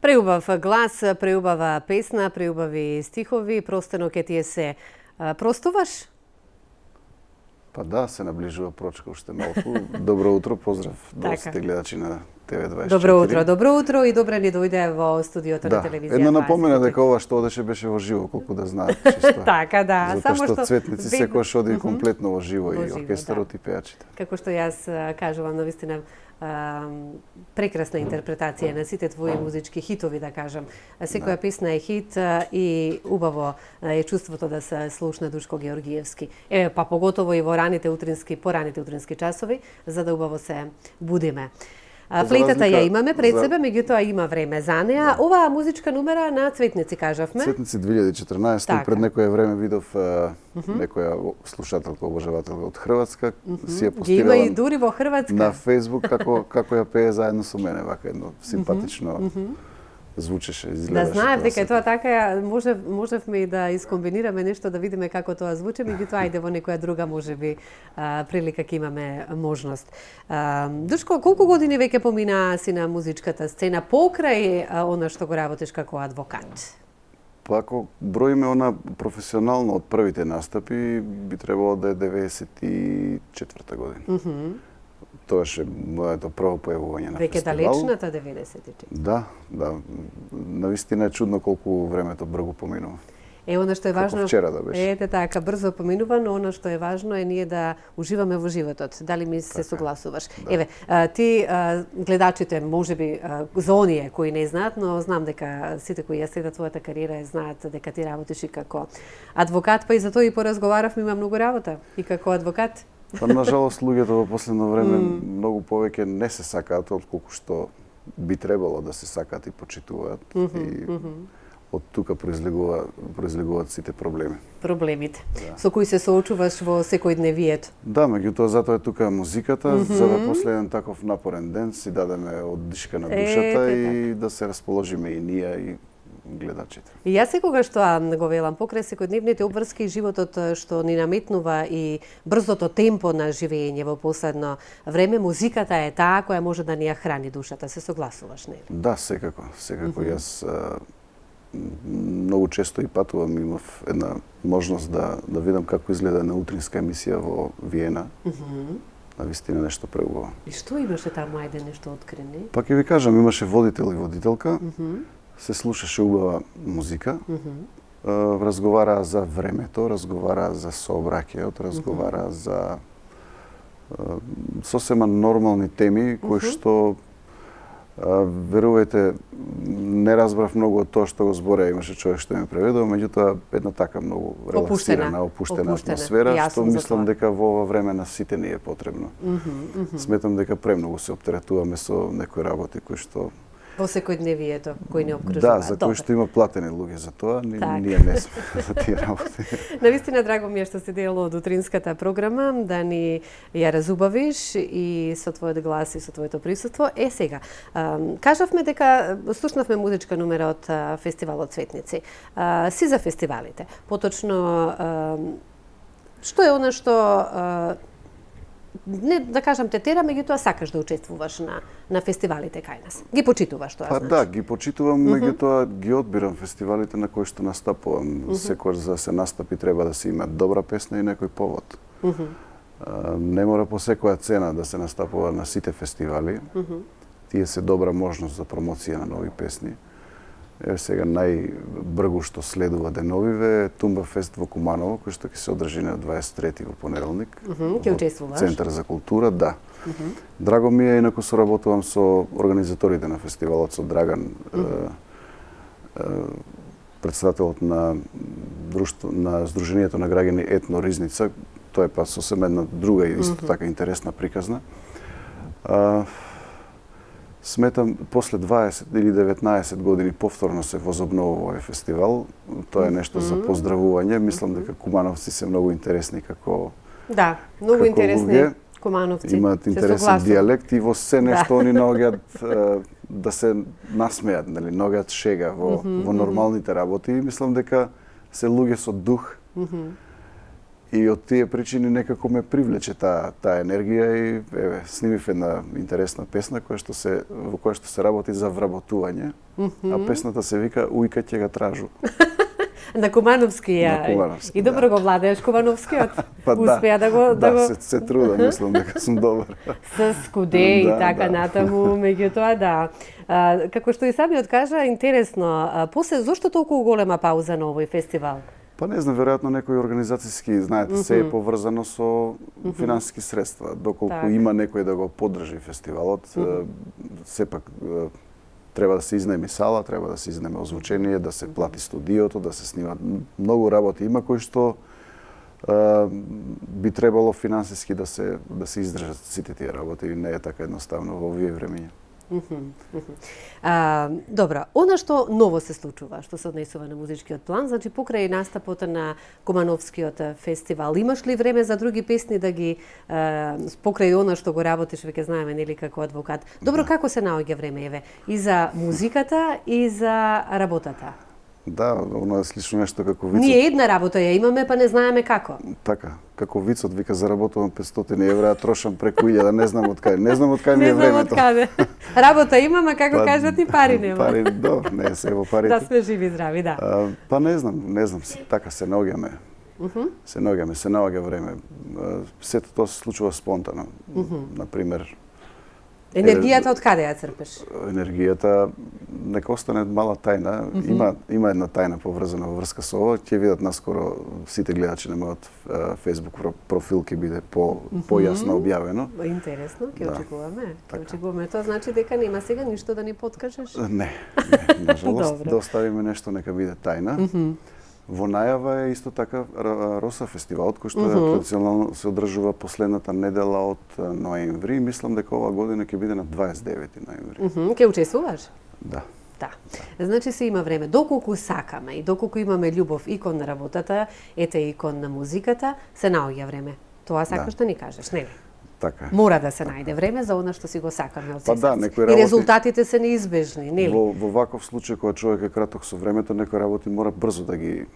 Преубав глас, преубава песна, преубави стихови, простено ке ти се. Простуваш? Па да, се наближува прочка уште малку. Добро утро, поздрав до сите гледачи на ТВ24. Добро утро и добре ни дојде во студиото на телевизија. Едно напомена дека ова што одеше беше во живо, колку да знаат чисто. Така, да. Затоа што Цветници секогаш оди комплетно во живо и оркестарот и пејачите. Како што јас кажувам, навистина прекрасна интерпретација на сите твои музички хитови, да кажам. Секоја песна е хит и убаво е чувството да се слушна Душко Георгиевски. Па поготово и во пораните утрински часови, за да убаво се будиме. Флейтата ја имаме пред себе, меѓутоа има време за неа. Оваа музичка номера на Цветници, кажавме. Цветници 2014, пред некое време видов некоја слушателка, обожавателка од Хрватска, си ја постирала. Има и дури во Хрватска. На Facebook како ја пее заедно со мене, вака едно симпатично звучеше, изгледаше. Да знаев дека е тоа така, можевме и да искомбинираме нешто, да видиме како тоа звучи, меѓутоа ајде во некоја друга можеби прилика ќе имаме можност. Душко, колку години веќе помина си на музичката сцена покрај она што го работиш како адвокат? Па ако броиме она професионално од првите настапи, би требало да е 94-та година. Тоа е моето прво појавување на фестивал. Веќе далечната 94. Да. Навистина е чудно колку времето брзо поминува. Она што е важно, како вчера да беше. Така, брзо поминува, но она што е важно е ние да уживаме во животот. Дали ми се согласуваш? Да. Ти гледачите можеби за оние кои не знаат, но знам дека сите кои ја следат твојата кариера знаат дека ти работиш и како адвокат, па и за тоа и поразговаравме, има многу работа и како адвокат. Па на жалост луѓето во последно време многу повеќе не се сакаат отколку што би требало да се сакаат и почитуваат. И од тука произлегуваат сите проблеми. Проблемите. Да. Со кои се соочуваш во секојдневието. Да, меѓутоа затоа е тука музиката, за да после еден таков напорен ден си дадеме оддишка на душата и да се расположиме и ние и гледачите. И јас секогаш тоа го велам, покрај секојдневните обврски и животот што ни наметнува и брзото темпо на живење во последно време, музиката е таа која може да ни ја храни душата. Се согласуваш, не? Да, секако. Јас многу често и патувам, имав една можност да видам како изгледа една утринска емисија во Виена. Навистина нешто преубаво. И што имаше таму, ајде нешто открени? Па ќе ви кажам, имаше водител и водителка. Се слушаше убава музика, разговараа за времето, разговараа за сообраќајот, разговараа за сосема нормални теми кои што верувајте не разбрав многу од тоа што го збореа, имаше човек што ми преведува, меѓутоа една така многу релаксирана, опуштена атмосфера, што мислам дека во ова време на сите ни е потребно. Сметам дека премногу се оптеретуваме со некои работи кои што во секојдневието кои не обкружуваат. Да, за кои што има платени луѓе за тоа, ние не сме за тие работи. Навистина драго ми е што си дел од утринската програма, да ни ја разубавиш и со твојот глас и со твоето присуство. Сега, кажавме дека слушнавме музичка номера од фестивалот Цветници. Си за фестивалите. Поточно, што е она што не да кажам те тера, меѓутоа сакаш да учествуваш на фестивалите кај нас. Ги почитуваш тоа, значи? Па да, ги почитувам, меѓутоа ги одбирам фестивалите на кои што настапувам. Секогаш за да се настапи треба да се има добра песна и некој повод. Не мора по секоја цена да се настапува на сите фестивали. Тие се добра можност за промоција на нови песни. Еве сега најбргу што следува деновиве е Тумба фест во Куманово, кој што ќе се одржи на 23 во понеделник. Ќе учествуваш? Центар за култура, да. Драго ми е, инаку соработувам со организаторите на фестивалот, со Драган, председателот на Сдруженијето на граѓани Етно Ризница. Тоа е па сосем една друга и исто така интересна приказна. Сметам, после 20 или 19 години повторно се возобновува овој фестивал. Тоа е нешто за поздравување. Мислам дека кумановци се многу интересни како да, многу интересни кумановци. Имаат интересен дијалект и во се нешто они наоѓаат да се насмеат, нели, наоѓаат шега во нормалните работи. И мислам дека се луѓе со дух И од тие причини некако ме привлече таа енергија и еве снимив една интересна песна во која што се работи за вработување, а песната се вика Ујка ќе го тражу. На Кумановски Кумановски, и добро го владееш Кумановскиот. Па Успеа да го се трудам, мислам дека сум добар. С скуде и така натаму, меѓутоа да. Како што и самиот кажа, интересно. После зошто толку голема пауза на овој фестивал? Па не знам, веројатно некои организацијски, знаете, се е поврзано со финансиски средства. Доколку има некој да го поддржи фестивалот, сепак треба да се изнеми сала, треба да се изнеме озвучение, да се плати студиото, да се снимат многу работи. Има кои што би требало финансиски да се издржат сите тие работи. Не е така едноставно во овие времиња. Добро, она што ново се случува, што се однесува на музичкиот план, значи покрај настапот на Кумановскиот фестивал, имаш ли време за други песни да ги покрај она што го работиш, веќе знаеме нели како адвокат. Добро, како се наоѓа време еве и за музиката и за работата? Да, оно е слично нешто како вицот. Ние една работа ја имаме, па не знаеме како. Така, како вицот вика заработувам 500 евра, а трошам преку 1000, не знам од каде. Не знам од каде ми е времето. Не знам од каде. Работа имаме, како кажат и пари нема. Пари, добро, не се во парите. Да сме живи и здрави, да. Па не знам, така се наоѓаме. Се наоѓа време. Сето тоа се случува спонтано. Например, енергијата од каде ја црпеш? Енергијата нека остане мала тајна. Има една тајна поврзана во врска со ова. Ќе видат наскоро сите гледачи на мојот Facebook профил ќе биде појасно објавено. Интересно, ќе очекуваме. Ќе очекуваме. Тоа значи дека нема сега ништо да ни подкажеш? Не, нажалост, да оставиме нешто нека биде тајна. Во најава е исто така Роса фестивалот, кој што традиционално се одржува последната недела од ноември. Мислам дека оваа година ќе биде на 29 ноември. Ќе учествуваш? Да. Да. Значи се има време. Доколку сакаме и доколку имаме љубов и кон работата, ете и кон музиката, се наоѓа време. Тоа сакаш да ни кажеш, нели? Така. Мора да се најде време за она што си го сакаме од Па да, некои работи... И резултатите се неизбежни, нели? Во ваков случај кога човек е краток со времето, некои работи мора брзо да ги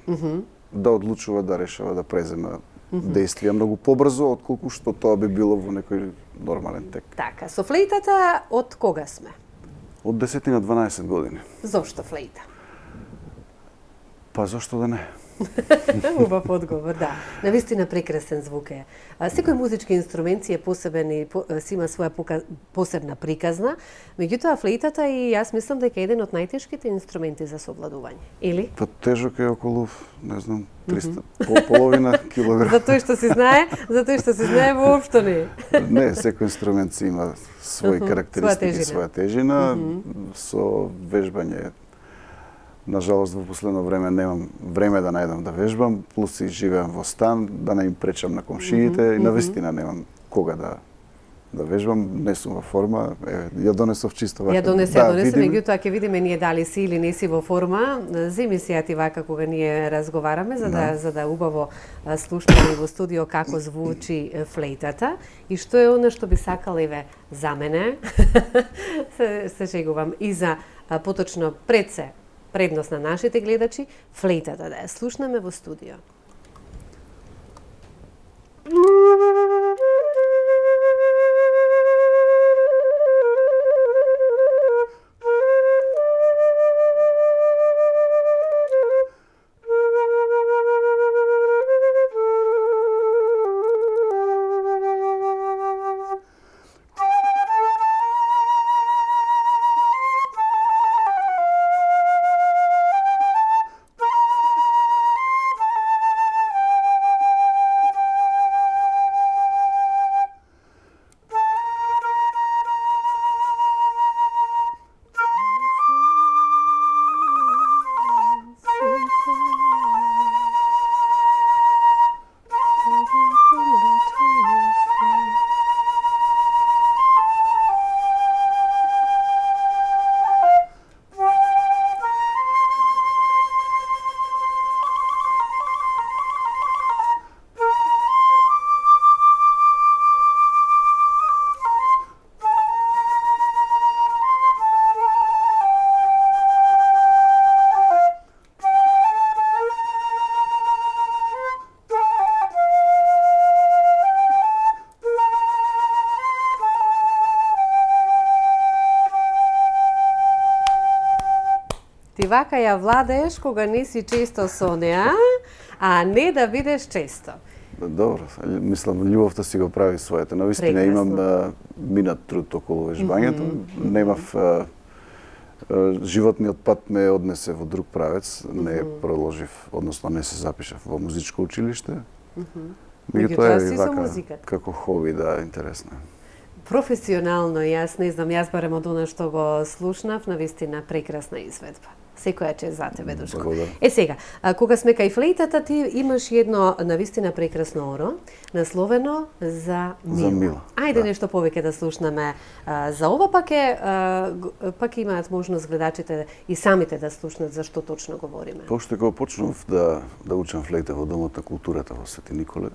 да одлучува, да решава, да презема действија многу побрзо отколку што тоа би било во некој нормален тек. Така, со флейтата од кога сме? Од 10 на 12 години. Зошто флейта? Па зошто да не? Убав одговор, да. Навистина прекрасен звук е. Секој музички инструмент си е посебен и си има своја посебна приказна, меѓутоа флейтата и јас мислам дека е еден од најтешките инструменти за совладување. Или? Па тежок е околу, не знам, 300, половина килограм. За тој што се знае, воопшто не. Не, секој инструмент си има своји карактеристики, своја тежина, со вежбање. Нажалост, во последно време немам време да најдам да вежбам, плюс и живеам во стан, да не им пречам на комшиите и навистина немам кога да вежбам, не сум во форма, ја донесов чисто вака. Ја донесе, меѓутоа ќе видиме ние дали си или не си во форма. Земи си ја ти вака кога ние разговараме за да убаво слушнеме во студио како звучи флейтата и што е она што би сакал еве за мене. се шегувам и за поточно предност на нашите гледачи, флейтата да ја слушнеме во студио. Ти вака ја владееш кога не си често со неа, а не да бидеш често. Добро, мислам, љубовта си го прави своето. Навистина имам минат труд околу вежбањето. Немав животниот пат ме однесе во друг правец, не продолжив, односно не се запишав во музичко училиште. Меѓутоа е вака како хоби, да, интересно. Професионално, јас не знам, јас барем од она што го слушнав, навистина прекрасна изведба. Секоја чест за тебе, Душко. Сега, кога сме кај флейтата, ти имаш едно навистина прекрасно оро, насловено за Мила. За Мила. Ајде нешто повеќе да слушнаме за ова, пак имаат можност гледачите и самите да слушнат за што точно говориме. Пошто кога почнав да учам флейта во Домот на културата во Свети Николе,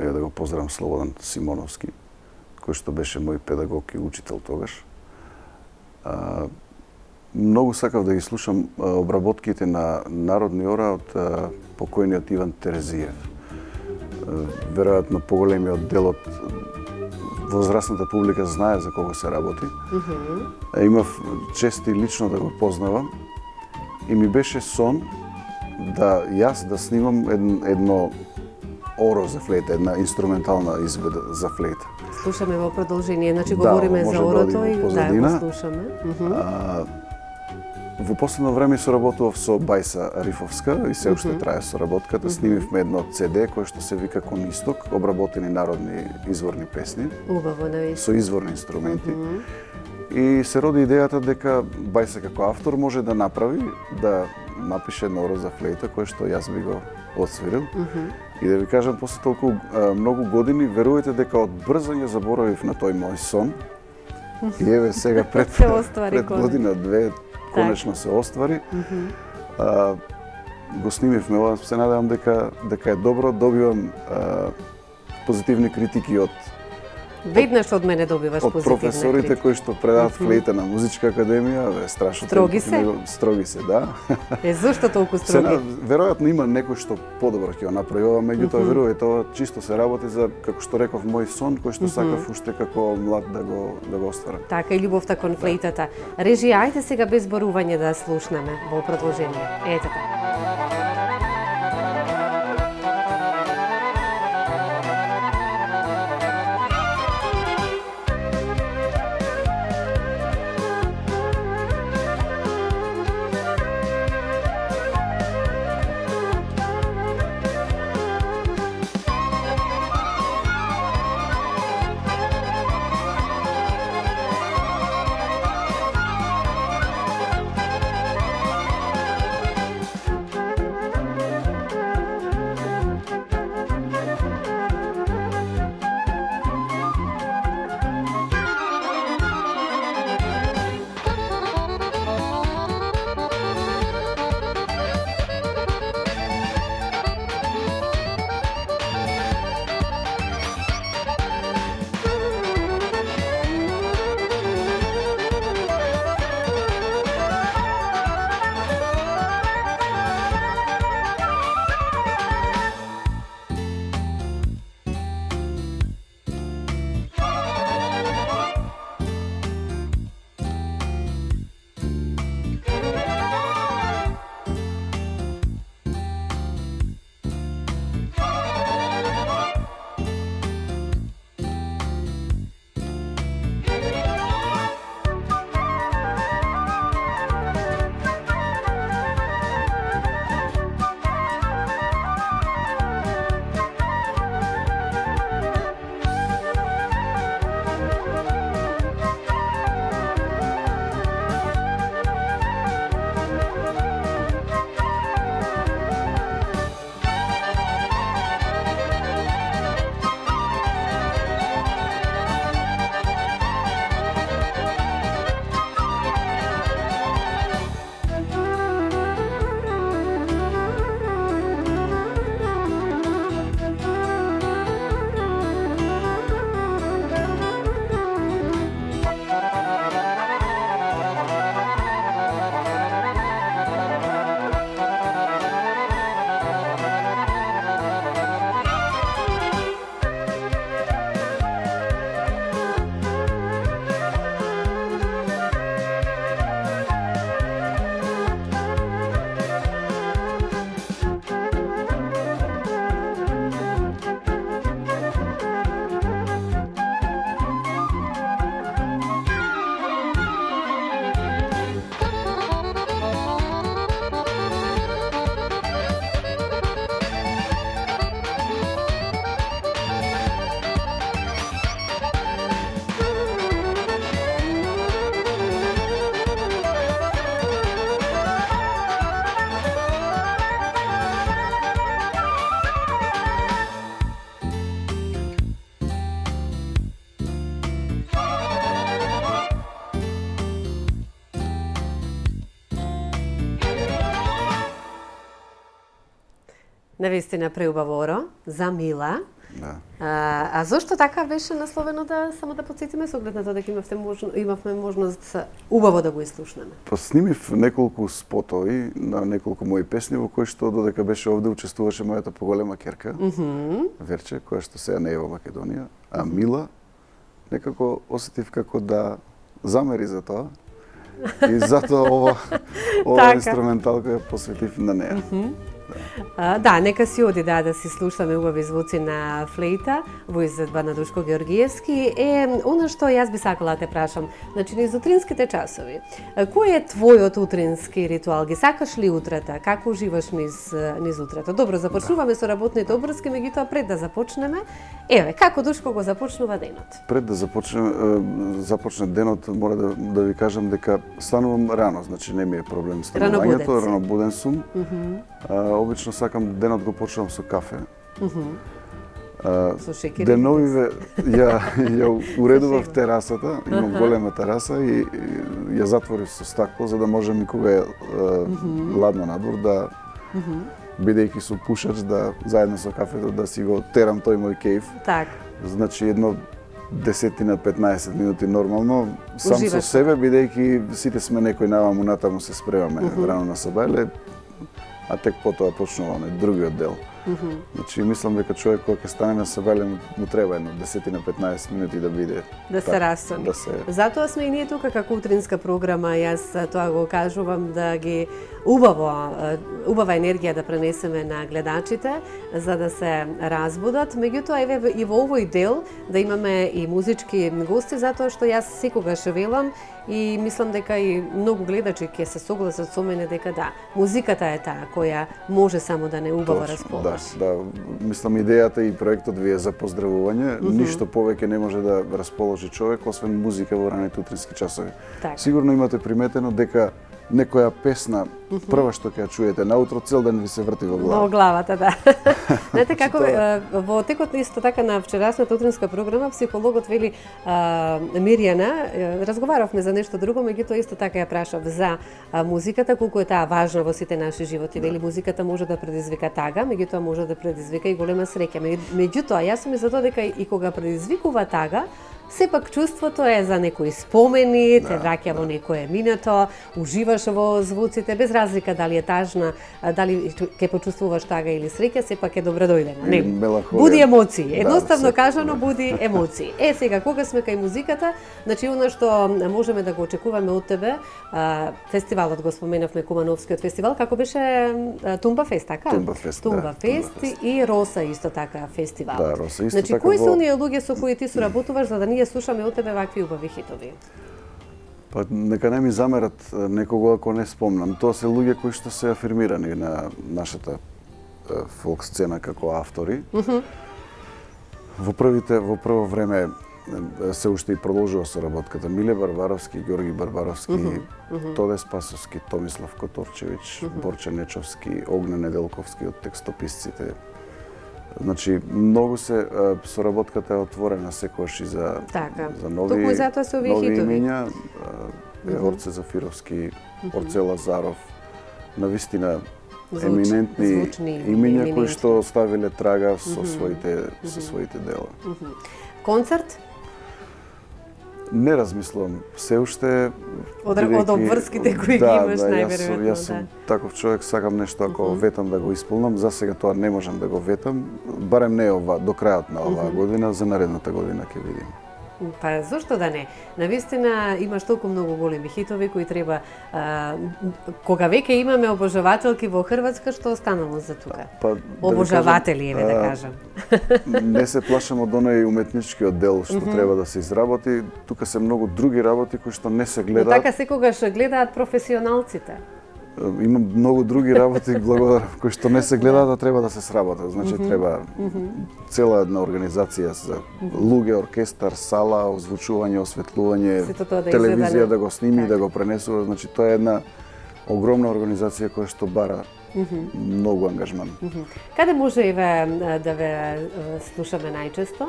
да го поздравам Слободан Симоновски, кој што беше мој педагог и учител тогаш. Многу сакав да ги слушам обработките на народни ора од покојниот Иван Терезиев. Веројатно поголемиот дел од возрастната публика знае за кого се работи. Имав чест и лично да го познавам и ми беше сон да јас да снимам едно оро за флейта, една инструментална изведа за флейта. Слушаме во продолжение, значи говориме за орото и да го слушаме. Во последно време соработував со Бајса Рифовска и се уште трае соработката. Снимивме едно CD кое што се вика Кон Исток, обработени народни изворни песни. Убаво, навистина. Со изворни инструменти. И се роди идејата дека Бајса како автор може да напише едно оро за флейта кое што јас би го отсвирил. И да ви кажам, после толку многу години, верувате дека од брзање заборавив на тој мој сон. И еве сега пред година, две, конечно се оствари. Го снимивме ова, се надевам дека е добро, добивам позитивни критики од Веднаш од мене добиваш позитивна критика. Од професорите кои што предават флейта на Музичка академија, страшно строги се? Строги се, да. Зошто толку строги? Веројатно има некој што подобро ќе го направи ова, меѓутоа верувајте, ова чисто се работи за, како што реков, мој сон кој што сакав уште како млад да го остварам. Така и љубовта кон флейтата. Режи, ајде сега без зборување да слушнеме во продолжение. Ете така. Навистина преубаворо, за Мила. Да. А зошто така беше насловено, да само да подсетиме со оглед на тоа дека имавме можност убаво да го изслушнеме? Па снимив неколку спотови на неколку мои песни во кои што додека беше овде учествуваше мојата поголема керка, Верче, која што сега не е во Македонија, а Мила некако осетив како да замери за тоа. И затоа ова инструменталка ја посветив на неа. Да, нека си оди да си слушаме убави звуци на флейта во изведба на Душко Георгиевски. Она што јас би сакала да те прашам, значи низ утринските часови, кој е твојот утрински ритуал? Ги сакаш ли утрата? Како уживаш низ утрата? Добро, започнуваме со работните обврски, меѓутоа пред да започнеме, како Душко го започнува денот? Пред да започне денот, мора да ви кажам дека станувам рано, значи не ми е проблем станувањето, ранобуден сум. Обично сакам денот го почнувам со кафе. Со шекер. Деновиве ја уредував терасата, имам голема тераса и ја затворив со стакло за да можем и кога е ладно надвор да бидејќи сум пушач да заедно со кафето да си го терам тој мој кејф. Так. Значи едно 10-15 минути нормално, сам со себе, бидејќи сите сме некој наваму натаму се спремаме рано на сабајле, а тек потоа почнуваме другиот дел. Значи, мислам дека човек кој ќе стане на сабајле му треба едно 10-15 минути да биде. Да се расони. Затоа сме и ние тука како утринска програма, јас тоа го кажувам, да ги убава енергија да пренесеме на гледачите, за да се разбудат. Меѓутоа, еве и во овој дел да имаме и музички гости, затоа што јас секогаш велам и мислам дека и многу гледачи ќе се согласат со мене дека да, музиката е таа која може само да не убава расположи. Да, мислам идејата и проектот ви е за поздравување. Ништо повеќе не може да расположи човек освен музика во раните утрински часови. Так. Сигурно имате приметено дека некоја песна прва што ќе ја чуете наутро цел ден ви се врти во глава. Во главата, да. Знаете како во текот исто така на вчерашната утринска програма психологот вели Мирјана, разговаравме за нешто друго, меѓутоа исто така ја прашав за музиката, колку е таа важна во сите наши животи. Вели музиката може да предизвика тага, меѓутоа може да предизвика и голема среќа. Меѓутоа јас сум за тоа дека и кога предизвикува тага, сепак чувството е за некои спомени, те враќа во некое минато, уживаш во звуците, без разлика дали е тажна, дали ќе почувствуваш тага или среќа, сепак е добродојдена. Буди емоции. Едноставно кажано, буди емоции. Сега, кога сме кај музиката, значи она што можеме да го очекуваме од тебе, фестивалот го споменавме, Кумановскиот фестивал, како беше Тумба Фест, така? Тумба Фест и Роса исто така фестивал. Да, Роса исто така. Значи, кои се оние луѓе со кои ти соработуваш за да ние слушаме од тебе вакви убави хитови? Па нека не ми замерат некого ако не спомнам. Тоа се луѓе кои што се афирмирани на нашата фолк сцена како автори. Во прво време се уште и продолжува соработката Миле Барбаровски, Георги Барбаровски, Тоде Спасовски, Томислав Которчевич, Борче Нечовски, Огне Неделковски од текстописците. Значи, многу се соработката е отворена секогаш и за нови имиња. Орце Зафировски, Орце Лазаров, навистина еминентни имиња кои што оставиле трага со своите дела. Концерт? Не размислувам. Се уште од обврските кои ги имаш најверојатно. Јас сум таков човек, сакам нешто ако ветам да го исполнам. За сега тоа не можам да го ветам, барем не до крајот на оваа година, за наредната година ќе видим. Па зошто да не? Навистина имаш толку многу големи хитови кои треба кога веќе имаме обожавателки во Хрватска, што останало за тука? Обожаватели, еве да кажам. Не се плашам од оној уметничкиот дел што треба да се изработи. Тука се многу други работи кои што не се гледаат. Но така секогаш гледаат професионалците. Има многу други работи, благодарам, кои што не се гледаат, а треба да се сработат. Значи треба цела една организација за луѓе, оркестар, сала, озвучување, осветлување, телевизија да го сними, да го пренесува. Значи тоа е една огромна организација која што бара Многу ангажман. Каде може да ве слушаме најчесто?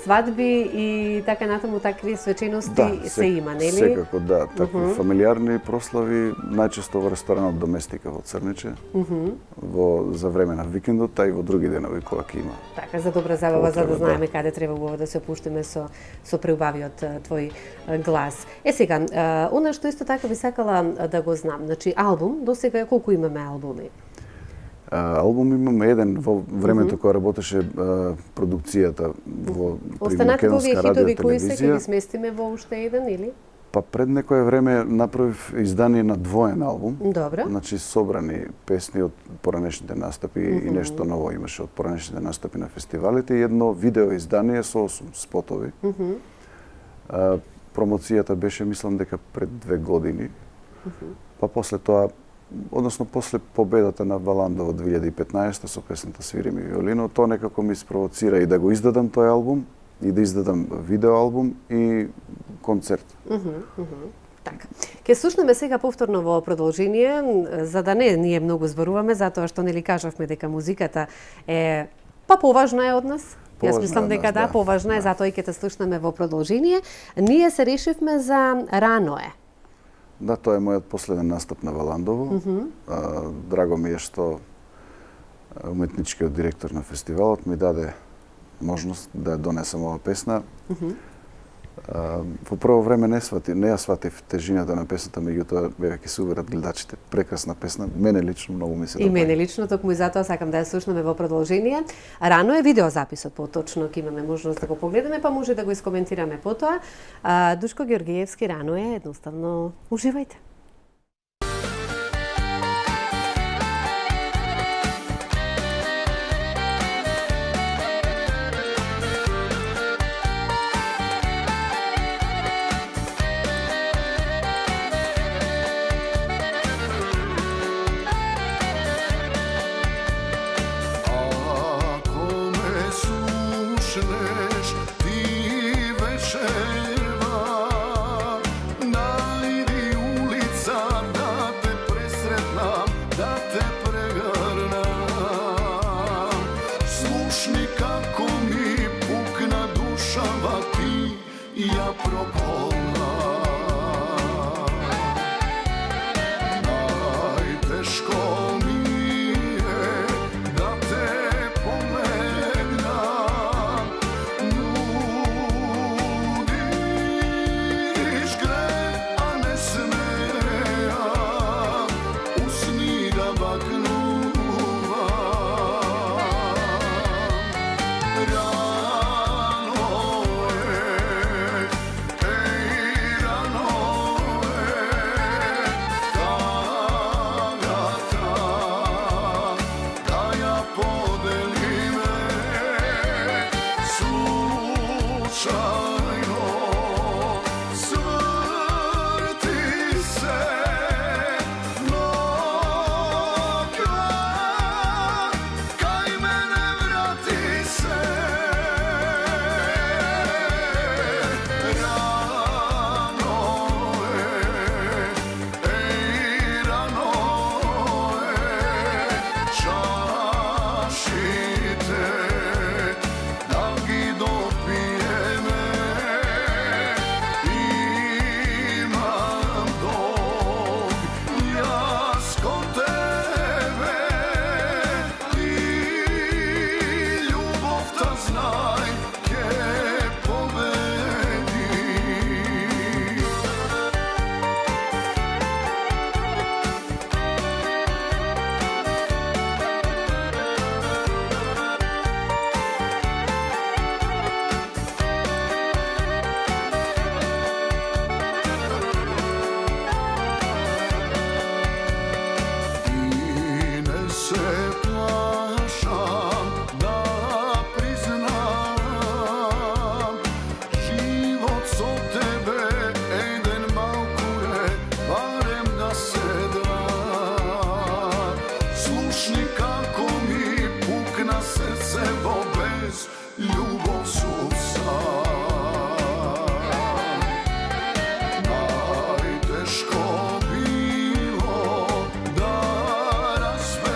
Свадби и така натаму такви свечености се има, нели? Секако, да. Такви фамилиарни прослави, најчесто во ресторанот Доместика во Црниче, за време на викендот, а и во други денови кога ќе има. Така, за добра забава, за да знаеме каде треба убаво да се опуштиме со преубавиот твој глас. Сега, она што исто така би сакала да го знам, значи албум, досега колку имаме албуми? Албум имаме еден во времето кога работеше продукцијата при Македонска радио кои се ќе телевизија. ги сместиме во уште еден или? Па пред некое време направив издание на двоен албум. Добро. Значи собрани песни од поранешните настапи и нешто ново имаше од поранешните настапи на фестивалите и едно видео издание со 8 спотови. Промоцијата беше, мислам дека пред 2 години. Па после тоа, односно после победата на Валанда во 2015 со песната Свири ми виолино, тоа некако ми спровоцира и да го издадам тој албум, и да издадам видеоалбум и концерт. Така. Ке слушнеме сега повторно во продолжение, за да не ние многу зборуваме, затоа што нели кажавме дека музиката е поважна е од нас. Јас мислам дека да, поважна е, затоа и ќе те слушнеме во продолжение. Ние се решивме за Рано е. Да, тоа е мојот последен настап на Валандово. Драго ми е што уметничкиот директор на фестивалот ми даде можност да ја донесам ова песна. Во прво време не ја сватив тежината на песната, меѓутоа веќе се уверат гледачите. Прекрасна песна, мене лично многу ми се допаѓа. И мене лично, токму и затоа сакам да ја слушнеме во продолжение. Рано е видеозаписот, поточно ќе имаме можност да го погледаме, па може да го искоментираме потоа. Душко Ѓоргиевски, Рано е, едноставно уживајте. Teško bilo da razbe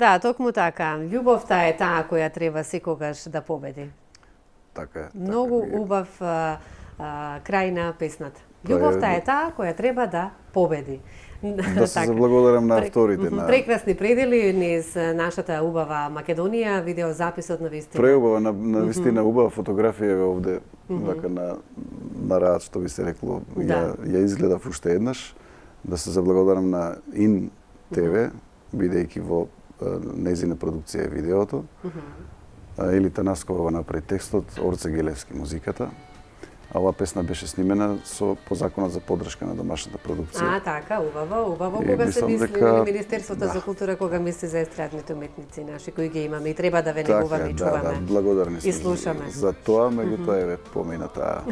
Да, токму така. Љубовта е таа која треба секогаш да победи. Така е. Многу така убав крај на песната. Љубовта е таа која треба да победи. Да се заблагодарам на авторите. Прекрасни предели низ нашата убава Македонија, видеозаписот на вистина. Преубава, на вистина убава фотографија е овде, вака на рад, што би се рекло. Ја изгледав уште еднаш. Да се заблагодарам на ИН ТВ, бидејќи во нејзина продукција е видеото. Елита Наскова направи текстот, Орце Гелевски музиката. А оваа песна беше снимена по законот за поддршка на домашната продукција. Така, убаво. Кога се мисли Министерството за култура, кога мисли за естрадните уметници наши кои ги имаме и треба да ве негуваме и чуваме. Да, благодарни сме и слушаме. За тоа, меѓутоа еве помина таа.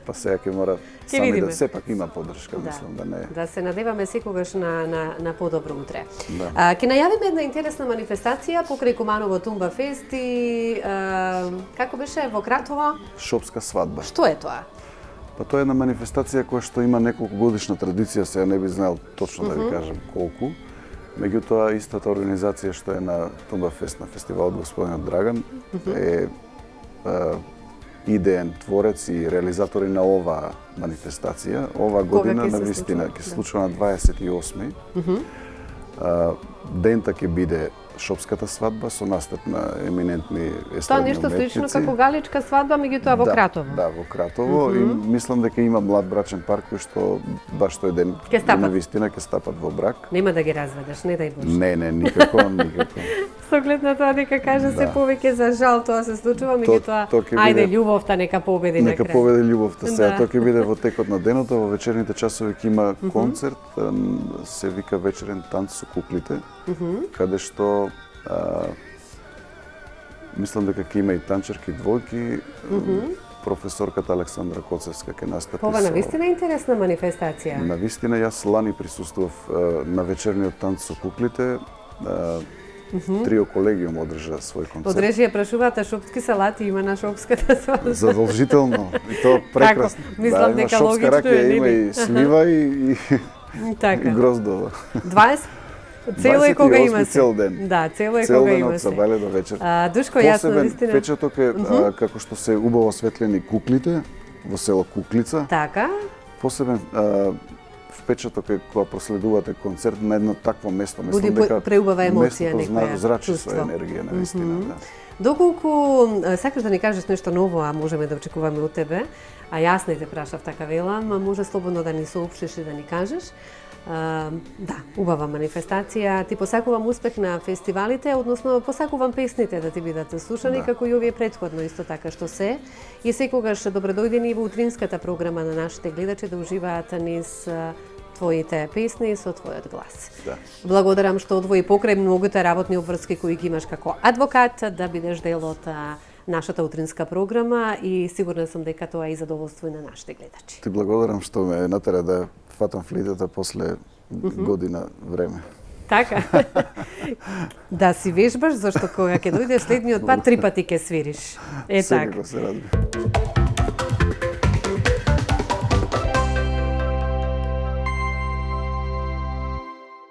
Па сега ќе мора сами да сепак има поддршка, мислам да не. Да се надеваме секогаш на подобро утре. Ќе најавиме една интересна манифестација покрај Куманово Тумба Фест и како беше во Кратово? Шопска свадба. Што е тоа? Па тоа е една манифестација која што има неколку годишна традиција, сега не би знаел точно да ви кажам колку. Меѓутоа, истата организација што е на Тумба Фест, на фестивалот Господинот Драган, е идеен творец и реализатор на оваа манифестација. Оваа година на вистина ќе се случува на 28. Дента ќе биде шопската свадба со настап на еминентни естрадни уметници. Тоа нешто слично како галичка свадба, меѓутоа во Кратово. Да, во Кратово и мислам дека има млад брачен пар кој што баш тој ден на вистина ќе стапат во брак. Нема да ги разведеш, не дај Боже. Не, никако. Со оглед на тоа дека каже се повеќе за жал тоа се случува, меѓутоа ајде љубовта нека победи на крај. Нека победи љубовта. Сега тоа ќе биде во текот на денот, во вечерните часови ќе има концерт, се вика вечерен танц со куклите, каде што мислам дека ќе има и танчерки двојки. Професорката Александра Коцевска ќе настапи. Ова навистина интересна манифестација. Навистина јас лани присуствував на вечерниот танц со куклите. Трио колегиум одржа свој концерт. Одржи ја прашуваат шопски салати има на шопската свадба. Задолжително. И тоа прекрасно. Мислам дека логично е. Има и слива и гроздова. 20 Цело е кога има се. Цел ден. Да, цело е кога има се. Цел ден од сабајле до вечер. Душко, јасно вистина. Посебен печаток е како што се убаво осветлени куклите во село Куклица. Така. Посебен впечаток е кога проследувате концерт на едно такво место. Буди преубава емоција, некоја зрачи со енергија, навистина, да. Доколку сакаш да ни кажеш нешто ново, а можеме да очекуваме од тебе, а јас не те прашав така велам, може слободно да ни соопштиш и да ни кажеш. Да, убава манифестација. Ти посакувам успех на фестивалите, односно посакувам песните да ти бидат слушани, како и овие претходно исто така што се. И секогаш добредојдени во утринската програма на нашите гледачи да уживаат низ твоите песни со твојот глас. Да. Благодарам што одвои покрај многуте работни обврски кои ги имаш како адвокат да бидеш дел од нашата утринска програма и сигурна сум дека тоа е и задоволство и на нашите гледачи. Ти благодарам што ме натера да фатам флейтата после година време. Така. Да си вежбаш, зашто кога ќе дојдеш следниот пат 3 пати ќе свириш. Е така. Секако се радувам.